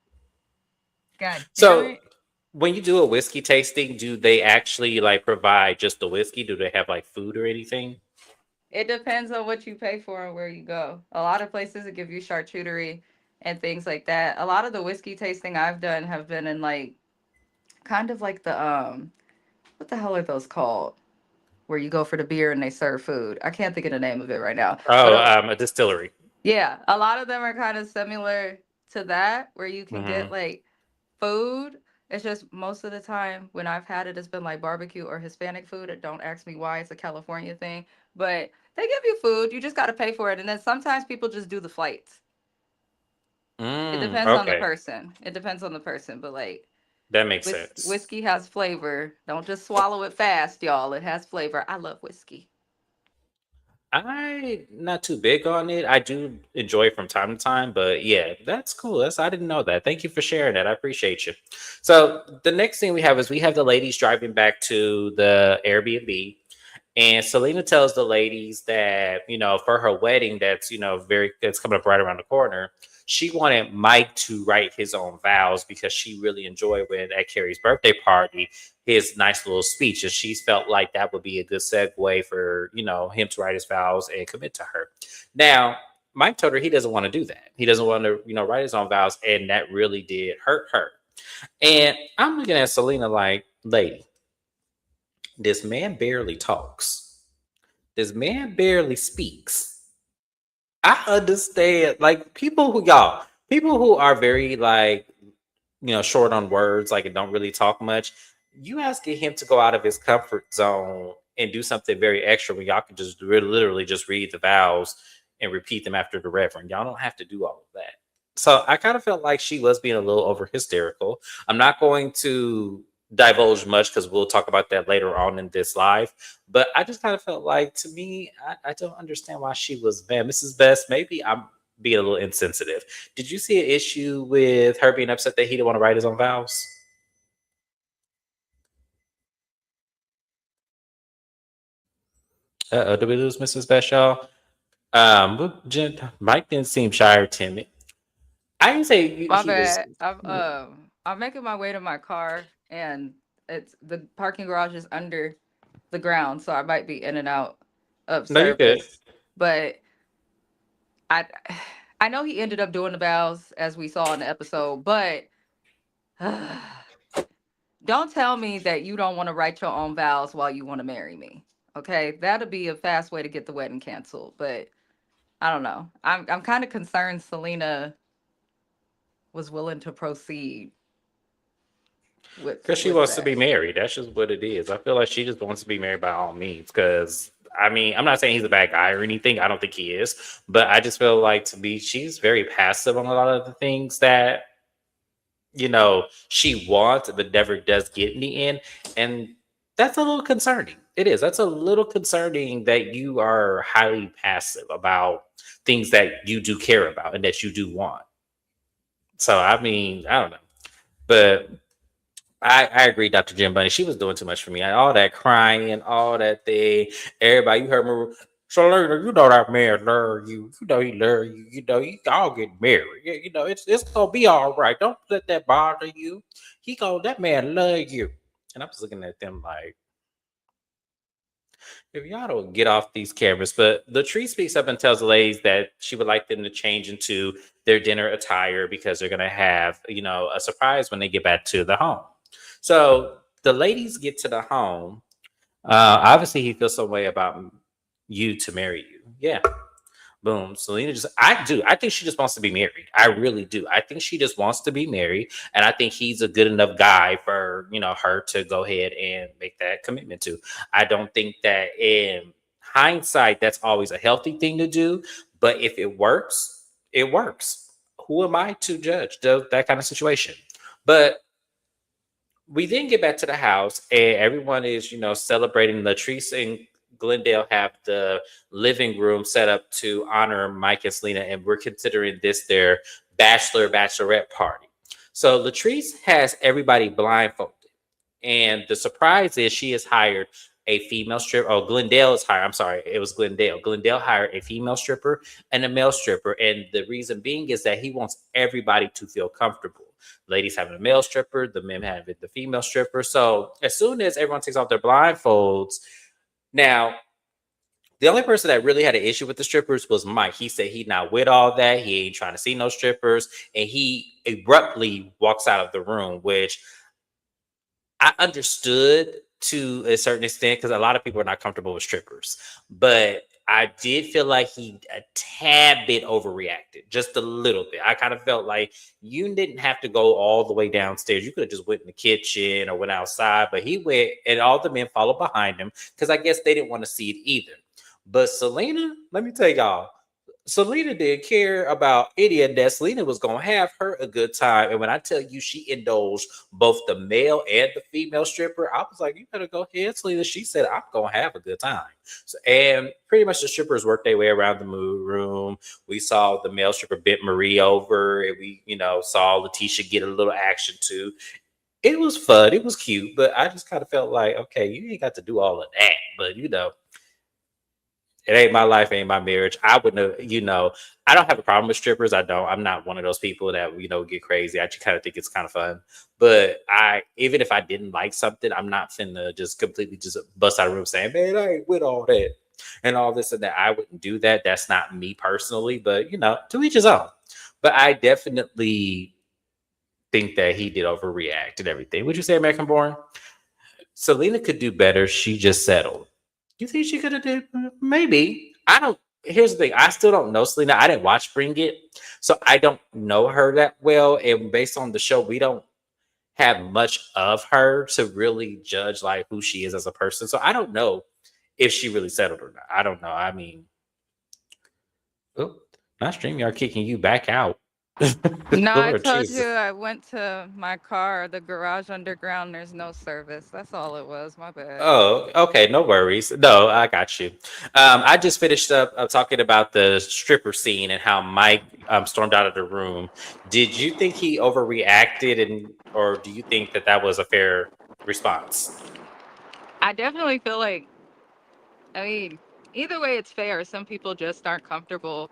God damn so it. when you do a whiskey tasting, do they actually like provide just the whiskey? Do they have like food or anything? It depends on what you pay for and where you go. A lot of places that give you charcuterie and things like that. A lot of the whiskey tasting I've done have been in like kind of like the what the hell are those called? Where you go for the beer and they serve food. I can't think of the name of it right now. But Oh, a distillery. yeah, a lot of them are kind of similar to that, where you can get Hmm. like food. It's just most of the time when I've had it, it's been like barbecue or Hispanic food. And don't ask me why, it's a California thing. But they give you food, you just got to pay for it. And then sometimes people just do the flights. It depends on the Okay, person. It depends on the person. But like that makes sense. whiskey has flavor. Don't just swallow it fast, y'all. It has flavor. I love whiskey. I not too big on it. I do enjoy it from time to time, but yeah, that's cool. I didn't know that. Thank you for sharing that. I appreciate you. So the next thing we have is we have the ladies driving back to the Airbnb. And Selena tells the ladies that, for her wedding that's coming up right around the corner, she wanted Mike to write his own vows because she really enjoyed when at Carrie's birthday party, his nice little speech. And she felt like that would be a good segue for, him to write his vows and commit to her. Now, Mike told her he doesn't want to do that. He doesn't want to, write his own vows. And that really did hurt her. And I'm looking at Selena like, lady, this man barely talks. This man barely speaks. I understand, like people who are very like, short on words, like and don't really talk much. You asking him to go out of his comfort zone and do something very extra when y'all can just literally just read the vows and repeat them after the reverend. Y'all don't have to do all of that. So I kind of felt like she was being a little over hysterical. I'm not going to divulge much because we'll talk about that later on in this live. But I just kind of felt like, to me, I don't understand why she was mad. Mrs. Best, maybe I'm being a little insensitive. Did you see an issue with her being upset that he didn't want to write his own vows? Did we lose Mrs. Best, y'all? Mike didn't seem shy or timid. I didn't say My he was. bad. I'm making my way to my car and it's the parking garage is under the ground, so I might be in and out of No, you're good. service. But I I know he ended up doing the vows as we saw in the episode, but don't tell me that you don't want to write your own vows while you want to marry me. Okay? That'll be a fast way to get the wedding canceled, but I don't know. I'm kind of concerned Selena was willing to proceed Because she with wants to that. be married. That's just what it is. I feel like she just wants to be married by all means. Because, I mean, I'm not saying he's a bad guy or anything. I don't think he is. But I just feel like, to me, she's very passive on a lot of the things that, she wants, but never does get in the end. And that's a little concerning. It is. That's a little concerning that you are highly passive about things that you do care about and that you do want. So I mean, I don't know. But I agree, Dr. Jim Bunny. She was doing too much for me. All that crying, all that thing. Everybody, you heard me. So later, you know that man love you. You know he love you. You know you all get married. Yeah, you know it's gonna be all right. Don't let that bother you. That man love you. And I'm just looking at them like, if y'all don't get off these cameras. But the tree speaks up and tells the ladies that she would like them to change into their dinner attire because they're gonna have, a surprise when they get back to the home. So the ladies get to the home. Obviously, he feels some way about you to marry you. Yeah. Boom. Selena just, I do. I think she just wants to be married. I really do. I think she just wants to be married. And I think he's a good enough guy for, her to go ahead and make that commitment to. I don't think that in hindsight, that's always a healthy thing to do. But if it works, it works. Who am I to judge that kind of situation? But we then get back to the house and everyone is, celebrating. Latrice and Glendale have the living room set up to honor Mike and Selena, and we're considering this their bachelorette party. So Latrice has everybody blindfolded. And the surprise is she has hired a female stripper. Oh, Glendale is hired. I'm sorry, it was Glendale. Glendale hired a female stripper and a male stripper. And the reason being is that he wants everybody to feel comfortable. Ladies having a male stripper, the men having the female stripper. So as soon as everyone takes off their blindfolds, now the only person that really had an issue with the strippers was Mike. He said he not with all that. He ain't trying to see no strippers. And he abruptly walks out of the room, which I understood to a certain extent because a lot of people are not comfortable with strippers. But I did feel like he a tad bit overreacted, just a little bit. I kind of felt like you didn't have to go all the way downstairs. You could have just went in the kitchen or went outside, but he went and all the men followed behind him because I guess they didn't want to see it either. But Selena, let me tell y'all, Selena didn't care about any of that. Selena was gonna have her a good time. And when I tell you she indulged both the male and the female stripper, I was like, you better go ahead, Selena. She said, I'm gonna have a good time. So, and pretty much the strippers worked their way around the mood room. We saw the male stripper bent Marie over, and we, saw Letitia get a little action too. It was fun, it was cute, but I just kind of felt like, okay, you ain't got to do all of that. But it ain't my life, ain't my marriage. I wouldn't have, I don't have a problem with strippers. I don't. I'm not one of those people that, get crazy. I just kind of think it's kind of fun. But even if I didn't like something, I'm not finna just completely just bust out of the room saying, man, I ain't with all that and all this and that. I wouldn't do that. That's not me personally, but, to each his own. But I definitely think that he did overreact and everything. Would you say American Born? Selena could do better. She just settled. You think she could have did? Maybe. I don't. Here's the thing. I still don't know Selena. I didn't watch Bring It, so I don't know her that well. And based on the show, we don't have much of her to really judge like who she is as a person. So I don't know if she really settled or not. I don't know. I mean, oh, my StreamYard kicking you back out. No, I Lord told you Jesus. I went to my car, the garage underground. There's no service. That's all it was. My bad. Oh, okay, no worries. No, I got you. I just finished up talking about the stripper scene and how Mike stormed out of the room. Did you think he overreacted, or do you think that that was a fair response? I definitely feel like, I mean, either way, it's fair. Some people just aren't comfortable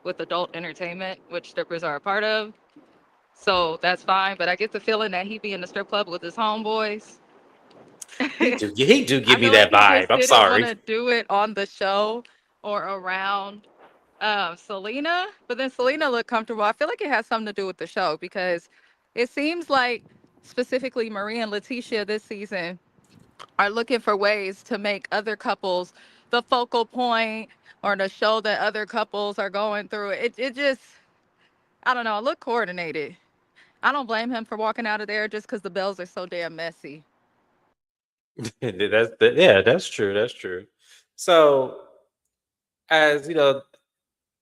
with adult entertainment, which strippers are a part of. So that's fine. But I get the feeling that he be in the strip club with his homeboys. He do I give me feel like that he vibe. just I'm didn't want sorry. to do it on the show or around Selena. But then Selena looked comfortable. I feel like it has something to do with the show because it seems like specifically Marie and Letitia this season are looking for ways to make other couples the focal point or to show that other couples are going through it. It just, I don't know, it looked coordinated. I don't blame him for walking out of there just because the bells are so damn messy. Yeah, that's true. That's true. So, as the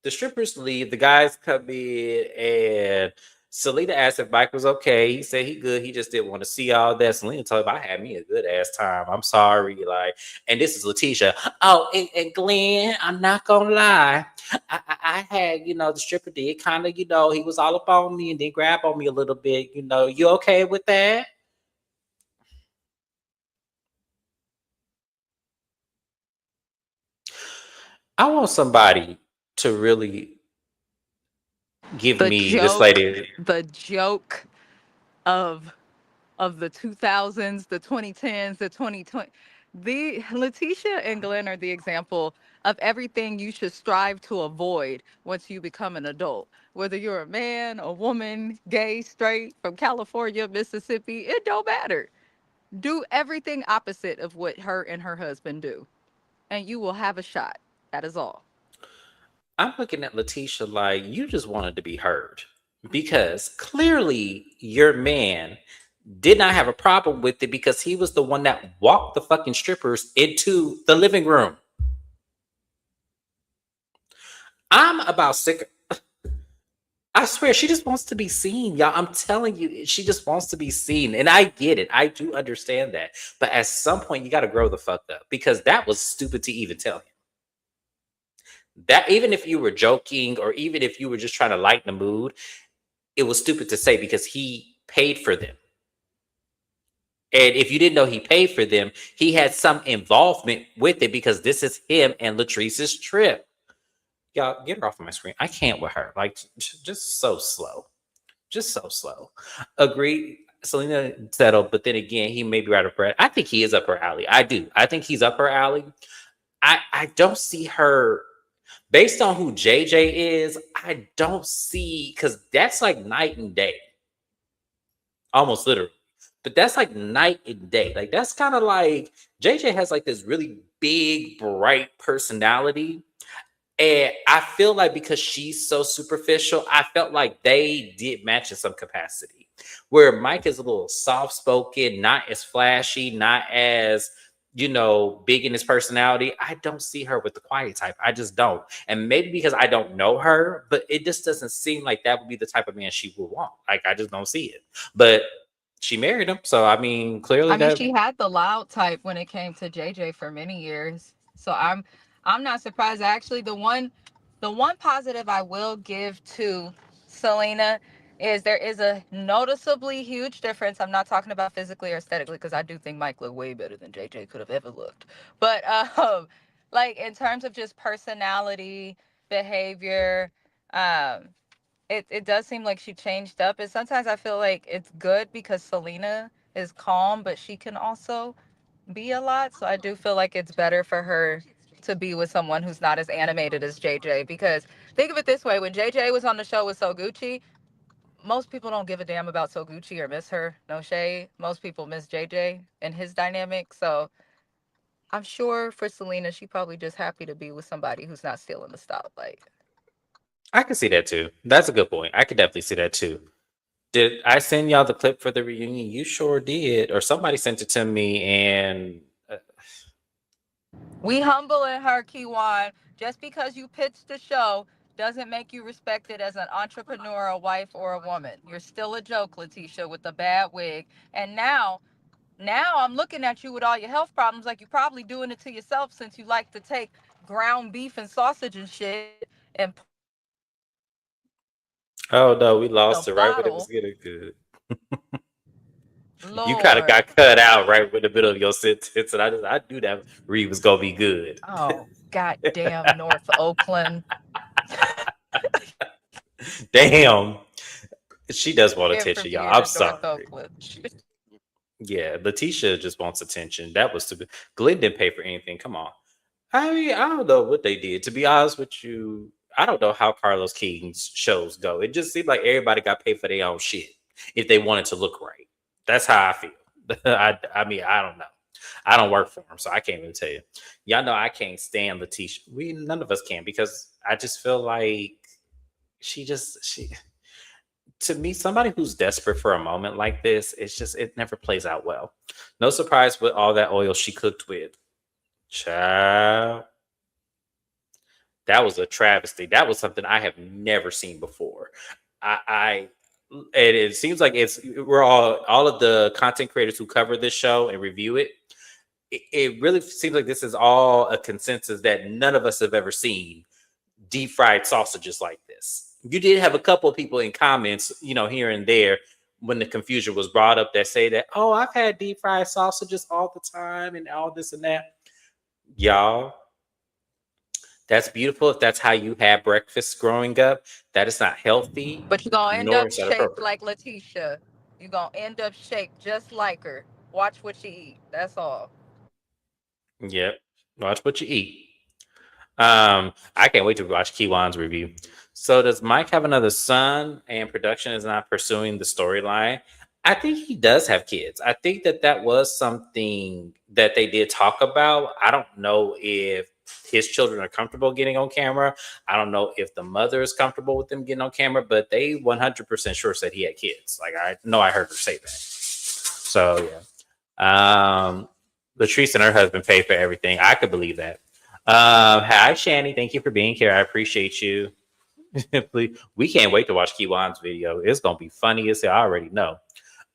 strippers leave, the guys come in, Selena asked if Mike was okay. He said he good. He just didn't want to see all that. Selena told him I had me a good ass time. I'm sorry. Like, and this is Letitia. Oh, and Glenn, I'm not gonna lie. I had, the stripper did kind of, he was all up on me and then grab on me a little bit. You okay with that? I want somebody to really give The me this joke, lady. the joke of the 2000s, the 2010s, the 2020. The Letitia and Glenn are the example of everything you should strive to avoid once you become an adult. Whether you're a man, a woman, gay, straight, from California, Mississippi, it don't matter. Do everything opposite of what her and her husband do, and you will have a shot. That is all. I'm looking at Letitia like you just wanted to be heard because clearly your man did not have a problem with it because he was the one that walked the fucking strippers into the living room. I'm about sick. I swear, she just wants to be seen, y'all. I'm telling you, she just wants to be seen. And I get it. I do understand that. But at some point, you got to grow the fuck up because that was stupid to even tell him. That even if you were joking or even if you were just trying to lighten the mood, it was stupid to say because he paid for them. And if you didn't know he paid for them, he had some involvement with it because this is him and Latrice's trip. Y'all, get her off of my screen. I can't with her. Like, just so slow. Just so slow. Agreed. Selena settled, but then again, he may be right up her. I think he is up her alley. I do. I think he's up her alley. I don't see her based on who JJ is. I don't see because that's like night and day, almost literally. But that's like night and day. Like that's kind of like JJ has like this really big, bright personality. And I feel like because she's so superficial, I felt like they did match in some capacity. Where Mike is a little soft spoken, not as flashy, not as, big in his personality. I don't see her with the quiet type. I just don't. And maybe because I don't know her, but it just doesn't seem like that would be the type of man she would want. Like, I just don't see it. But she married him. So, I mean, clearly I mean, that. she had the loud type when it came to JJ for many years. So I'm not surprised. Actually, the one positive I will give to Selena is there is a noticeably huge difference. I'm not talking about physically or aesthetically because I do think Mike looked way better than JJ could have ever looked. But like in terms of just personality, behavior, um, it does seem like she changed up. And sometimes I feel like it's good because Selena is calm, but she can also be a lot. So I do feel like it's better for her to be with someone who's not as animated as JJ. Because think of it this way: when JJ was on the show with So Gucci, most people don't give a damn about So Gucci or miss her. No shade. Most people miss JJ and his dynamic. So I'm sure for Selena, she probably just happy to be with somebody who's not stealing the spotlight. I can see that too. That's a good point. I could definitely see that too. Did I send y'all the clip for the reunion? You sure did. Or somebody sent it to me and We humble in her, Keywan. Just because you pitched the show doesn't make you respected as an entrepreneur, a wife, or a woman. You're still a joke, Letitia, with the bad wig. And now I'm looking at you with all your health problems, like you're probably doing it to yourself since you like to take ground beef and sausage and shit and put it in a oh no, we bottle. lost it right when it was getting good. You Lord. kind of got cut out right in the middle of your sentence, and I knew that Reed was gonna be good. Oh, goddamn North Oakland. Damn, she does want In attention, y'all. Premiere I'm to North sorry. Oakland. Yeah, Letitia just wants attention. That was stupid. Glenn didn't pay for anything. Come on. I mean, I don't know what they did. To be honest with you, I don't know how Carlos King's shows go. It just seemed like everybody got paid for their own shit if they wanted to look right. That's how I feel. I mean, I don't know. I don't work for him, so I can't even tell you. Y'all know I can't stand Letitia. We none of us can because I just feel like she to me, somebody who's desperate for a moment like this, it never plays out well. No surprise with all that oil she cooked with. Child, that was a travesty. That was something I have never seen before. I it seems like we're all of the content creators who cover this show and review it. It really seems like this is all a consensus that none of us have ever seen deep fried sausages like this. You did have a couple of people in comments, here and there when the confusion was brought up that say that, oh, I've had deep fried sausages all the time and all this and that. Y'all, that's beautiful if that's how you had breakfast growing up. That is not healthy, But you're gonna end nor up is that shaped appropriate. like Letitia. You're gonna end up shaped just like her. Watch what you eat. That's all. Yep. Watch what you eat. I can't wait to watch Keywan's review. So, does Mike have another son and production is not pursuing the storyline? I think he does have kids. I think that was something that they did talk about. I don't know if his children are comfortable getting on camera. I don't know if the mother is comfortable with them getting on camera, but they 100% sure said he had kids. Like, I know I heard her say that. So, yeah. Latrice and her husband pay for everything. I could believe that. Hi, Shani. Thank you for being here. I appreciate you. Please, we can't wait to watch Keywan's video. It's gonna be funny as hell. I already know.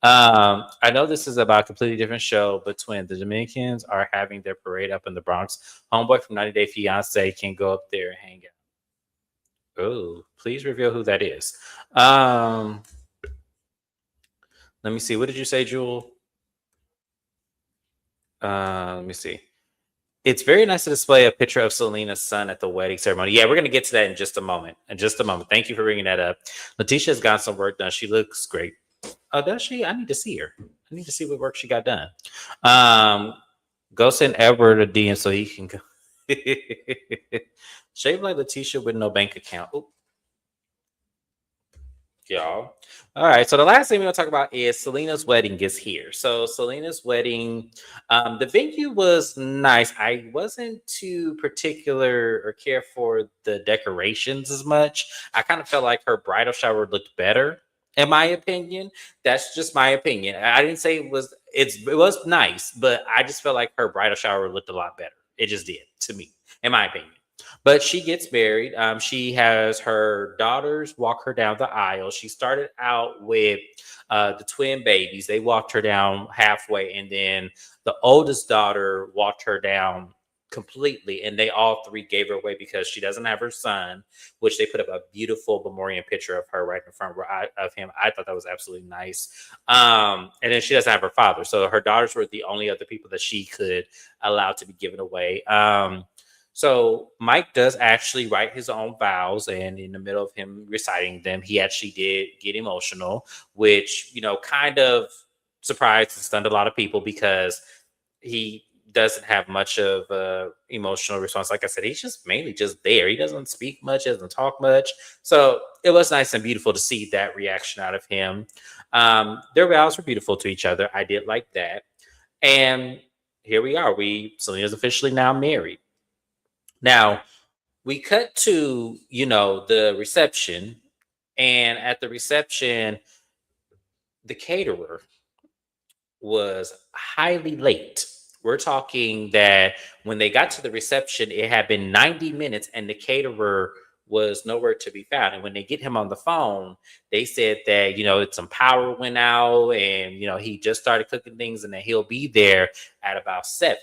I know this is about a completely different show, but twin, the Dominicans are having their parade up in the Bronx. Homeboy from 90 Day Fiance can go up there and hang out. Oh, please reveal who that is. Um, Let me see. What did you say, Jewel? Let me see. It's very nice to display a picture of Selena's son at the wedding ceremony. Yeah, we're going to get to that in just a moment. In just a moment. Thank you for bringing that up. Letitia's got some work done. She looks great. Oh, does she? I need to see her. I need to see what work she got done. Um, Go send Edward a DM so he can go. Shave like Letitia with no bank account. Oop, y'all. All right. So the last thing we're gonna talk about is Selena's wedding is here. So Selena's wedding, the venue was nice. I wasn't too particular or care for the decorations as much. I kind of felt like her bridal shower looked better, in my opinion. That's just my opinion. I didn't say it was nice, but I just felt like her bridal shower looked a lot better. It just did to me, in my opinion. But she gets married. She has her daughters walk her down the aisle. She started out with the twin babies. They walked her down halfway, and then the oldest daughter walked her down completely. And they all three gave her away because she doesn't have her son, which they put up a beautiful memorial picture of her right in front of him. I thought that was absolutely nice. And then she doesn't have her father. So her daughters were the only other people that she could allow to be given away. So Mike does actually write his own vows, and in the middle of him reciting them, he actually did get emotional, which kind of surprised and stunned a lot of people because he doesn't have much of a emotional response. Like I said, he's just mainly just there. He doesn't speak much, doesn't talk much. So it was nice and beautiful to see that reaction out of him. Their vows were beautiful to each other. I did like that, and here we are. Selena's officially now married. Now, we cut to, the reception, and at the reception, the caterer was highly late. We're talking that when they got to the reception, it had been 90 minutes and the caterer was nowhere to be found. And when they get him on the phone, they said that, some power went out and, he just started cooking things and that he'll be there at about 7,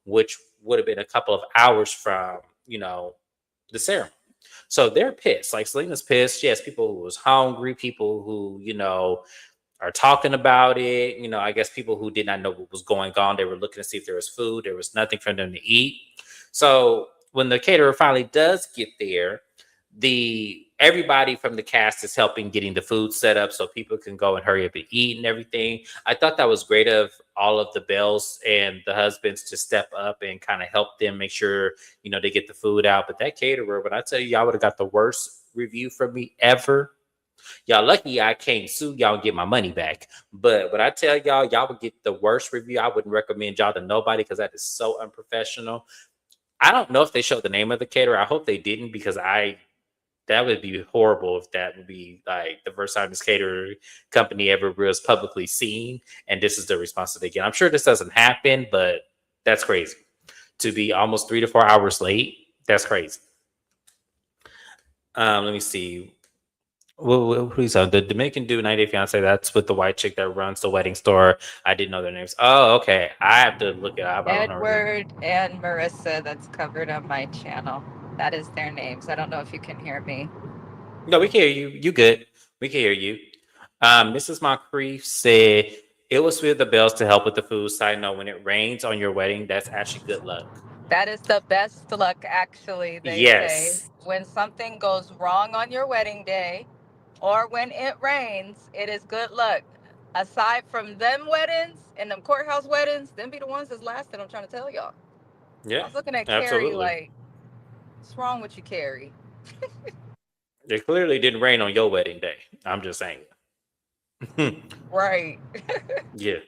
which would have been a couple of hours from, the ceremony. So they're pissed. Like Selena's pissed. She has people who was hungry, people who, are talking about it. I guess people who did not know what was going on. They were looking to see if there was food. There was nothing for them to eat. So when the caterer finally does get there, the everybody from the cast is helping getting the food set up so people can go and hurry up and eat and everything. I thought that was great of all of the Bells and the husbands to step up and kind of help them make sure they get the food out. But that caterer, when I tell you, y'all would have got the worst review from me ever. Y'all lucky I can't sue y'all and get my money back. But when I tell y'all would get the worst review. I wouldn't recommend y'all to nobody because that is so unprofessional. I don't know if they showed the name of the caterer. I hope they didn't because that would be horrible if that would be like the first time this caterer company ever was publicly seen. And this is the response that they get. I'm sure this doesn't happen, but that's crazy. To be almost 3 to 4 hours late, that's crazy. Let me see. Who's on the Dominican dude, 90 Fiance? That's with the white chick that runs the wedding store. I didn't know their names. Oh, okay. I have to look it up. I don't know. Edward and Marissa, that's covered on my channel. That is their names. I don't know if you can hear me. No, we can hear you. You good? We can hear you. Mrs. Moncrief said it was with the bells to help with the food. Side note: when it rains on your wedding, that's actually good luck. That is the best luck, actually, they say. Yes. When something goes wrong on your wedding day or when it rains, it is good luck. Aside from them weddings and them courthouse weddings, them be the ones that's lasting. I'm trying to tell y'all. I Yeah. was looking at Carrie Absolutely. like, what's wrong with you, Carrie? It clearly didn't rain on your wedding day. I'm just saying. Right. Yeah.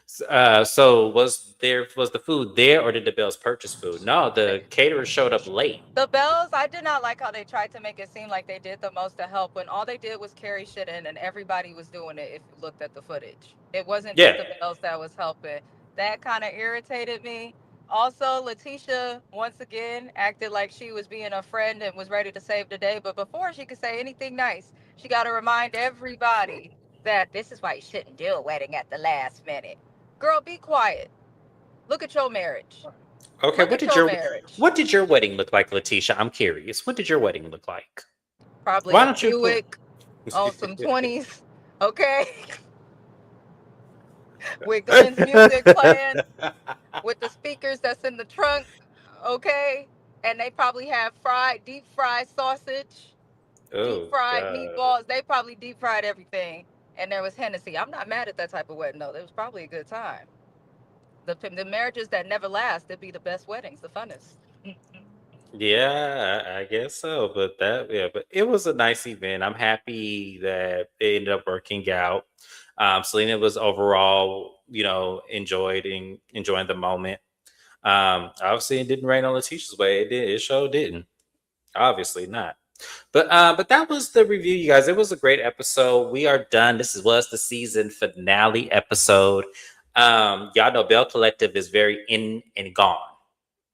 So was the food there, or did the Bells purchase food? No, the caterer showed up late. The Bells, I did not like how they tried to make it seem like they did the most to help when all they did was carry shit in and everybody was doing it if you looked at the footage. It wasn't just Yeah. the Bells that was helping. That kind of irritated me. Also, Letitia, once again, acted like she was being a friend and was ready to save the day. But before she could say anything nice, she got to remind everybody that this is why you shouldn't do a wedding at the last minute. Girl, be quiet. Look at your marriage. Okay. Look at your marriage. What did your wedding look like, Letitia? I'm curious. What did your wedding look like? Probably Why a don't you put? Buick on some 20s, okay? With Glenn's music playing, with the speakers that's in the trunk, okay? And they probably have deep fried sausage, deep Oh fried God. meatballs. They probably deep fried everything. And there was Hennessy. I'm not mad at that type of wedding, though. It was probably a good time. The marriages that never last, they'd be the best weddings, the funnest. Yeah, I guess so. But but it was a nice event. I'm happy that it ended up working out. Selena was overall, enjoying the moment. Obviously, it didn't rain on Letitia's way. It did. It sure didn't. Obviously not. But that was the review, you guys. It was a great episode. We are done. Was the season finale episode. Y'all know Bell Collective is very in and gone.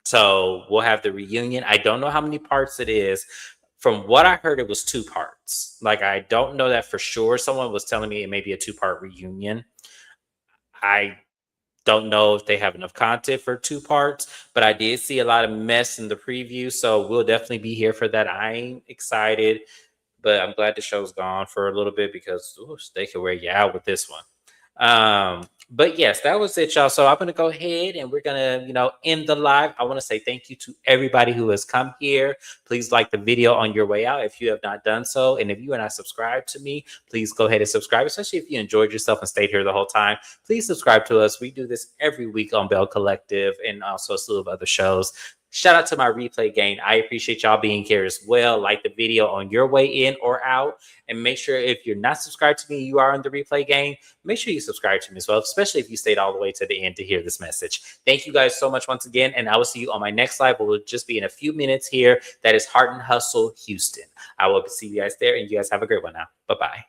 So we'll have the reunion. I don't know how many parts it is. From what I heard, it was 2 parts. Like, I don't know that for sure. Someone was telling me it may be a 2-part reunion. I don't know if they have enough content for 2 parts, but I did see a lot of mess in the preview. So we'll definitely be here for that. I'm excited, but I'm glad the show's gone for a little bit because they could wear you out with this one. But yes, that was it, y'all. So I'm gonna go ahead and we're gonna, end the live. I want to say thank you to everybody who has come here. Please like the video on your way out if you have not done so. And if you are not subscribed to me, please go ahead and subscribe, especially if you enjoyed yourself and stayed here the whole time. Please subscribe to us. We do this every week on Bell Collective and also a slew of other shows. Shout out to my replay gang. I appreciate y'all being here as well. Like the video on your way in or out. And make sure if you're not subscribed to me, you are in the replay gang, make sure you subscribe to me as well, especially if you stayed all the way to the end to hear this message. Thank you guys so much once again. And I will see you on my next live. We'll just be in a few minutes here. That is Heart and Hustle Houston. I will see you guys there. And you guys have a great one now. Bye-bye.